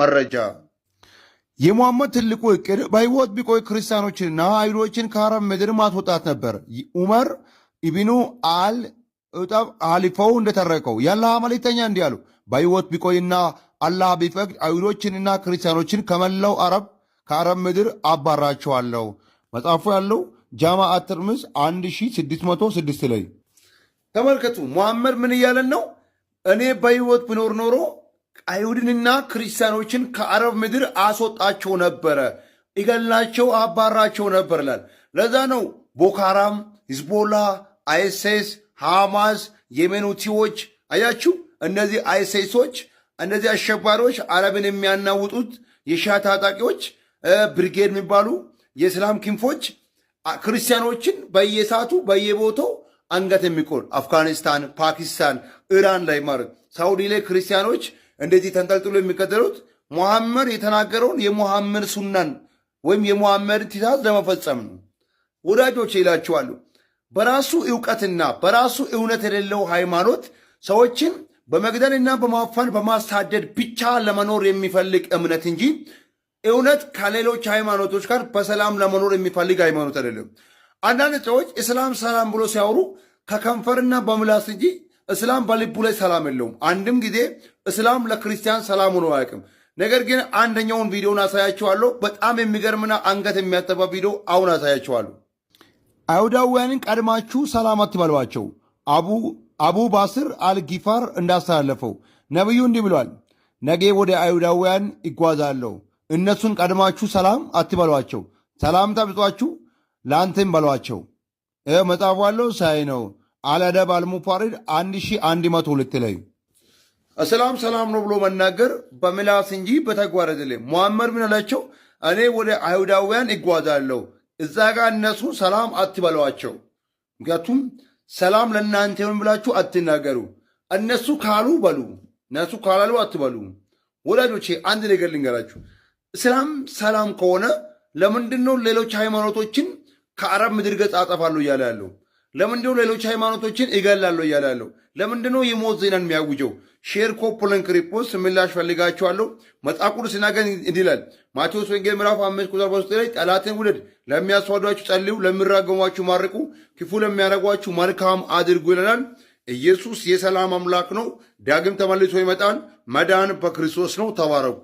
መረጃ የሙሐመድ ትልቁ እቅድ በሕይወት ቢቆይ ክርስቲያኖችንና አይሁዶችን ከአረብ ምድር ማስወጣት ነበር። ዑመር ኢብኑ አል እጠብ ሐሊፋው እንደተረከው የአላህ መልእክተኛ እንዲህ አሉ፣ በሕይወት ቢቆይና አላህ ቢፈቅድ አይሁዶችንና ክርስቲያኖችን ከመላው ከአረብ ምድር አባራቸዋለሁ። መጽሐፉ ያለው ጃማዓት ትርምዝ 1606 ላይ ተመልከቱ። ሙሐመድ ምን እያለን ነው? እኔ በሕይወት ብኖር ኖሮ አይሁድንና ክርስቲያኖችን ከአረብ ምድር አስወጣቸው ነበረ፣ ይገላቸው፣ አባራቸው ነበር ይላል። ለዛ ነው ቦኮ ሃራም፣ ሂዝቦላ፣ አይኤስኤስ፣ ሐማስ፣ የሜኑቲዎች አያችሁ፣ እነዚህ አይኤስኤሶች፣ እነዚህ አሸባሪዎች አረብን የሚያናውጡት የሺዓ ታጣቂዎች ብሪጌድ የሚባሉ የእስላም ክንፎች ክርስቲያኖችን በየሰዓቱ በየቦታው አንገት የሚቆል አፍጋኒስታን፣ ፓኪስታን፣ ኢራን ላይ ማለት ሳውዲ ላይ ክርስቲያኖች እንደዚህ ተንጠልጥሎ የሚከተሉት ሙሐመድ የተናገረውን የሙሐመድ ሱናን ወይም የሙሐመድ ትእዛዝ ለመፈጸም ነው። ወዳጆች ይላቸዋሉ፣ በራሱ ዕውቀትና በራሱ እውነት የሌለው ሃይማኖት ሰዎችን በመግደልና በማፈን በማሳደድ ብቻ ለመኖር የሚፈልግ እምነት እንጂ እውነት ከሌሎች ሃይማኖቶች ጋር በሰላም ለመኖር የሚፈልግ ሃይማኖት አይደለም። አንዳንድ ሰዎች እስላም ሰላም ብሎ ሲያወሩ ከከንፈርና በምላስ እንጂ እስላም በልቡ ላይ ሰላም የለውም። አንድም ጊዜ እስላም ለክርስቲያን ሰላም ሆኖ አያውቅም። ነገር ግን አንደኛውን ቪዲዮን አሳያችኋለሁ። በጣም የሚገርምና አንገት የሚያጠባ ቪዲዮ አሁን አሳያችኋለሁ። አይሁዳውያንን ቀድማችሁ ሰላም አትበሏቸው። አቡ ባስር አልጊፋር እንዳስተላለፈው ነቢዩ እንዲህ ብሏል፣ ነገ ወደ አይሁዳውያን ይጓዛለሁ፣ እነሱን ቀድማችሁ ሰላም አትበሏቸው፣ ሰላምታ ብጧችሁ ለአንተም በሏቸው። መጽሐፉ ያለው ሳይ ነው አልአደብ አልሙፋሪድ 1102 ላይ ሰላም ሰላም ነው ብሎ መናገር በምላስ እንጂ በተግባር አይደለም። ሙሐመድ ምን አላቸው? እኔ ወደ አይሁዳውያን ይጓዛለሁ፣ እዛ ጋር እነሱ ሰላም አትበሏቸው። ምክንያቱም ሰላም ለእናንተ ይሁን ብላችሁ አትናገሩ። እነሱ ካሉ በሉ፣ እነሱ ካላሉ አትበሉ። ወዳጆቼ አንድ ነገር ልንገራችሁ። እስላም ሰላም ከሆነ ለምንድን ነው ሌሎች ሃይማኖቶችን ከአረብ ምድር ገጽ አጠፋለሁ እያለ ያለው? ለምንድነው ሌሎች ሃይማኖቶችን እገላለሁ እያለ ያለው? ለምንድነው የሞት ዜናን የሚያውጀው? ሼር ኮፕልን ክሪፖስት ምላሽ ፈልጋቸዋለሁ። መጽሐፍ ቅዱስ ሲናገር እንዲህ ይላል። ማቴዎስ ወንጌል ምዕራፍ 5:3 ላይ ጠላትን ውደድ፣ ለሚያስዋዷችሁ ጸልዩ፣ ለሚራገሟችሁ ማርቁ፣ ክፉ ለሚያደርጓችሁ መልካም አድርጉ ይለናል። ኢየሱስ የሰላም አምላክ ነው። ዳግም ተመልሶ ይመጣል። መዳን በክርስቶስ ነው። ተባረኩ።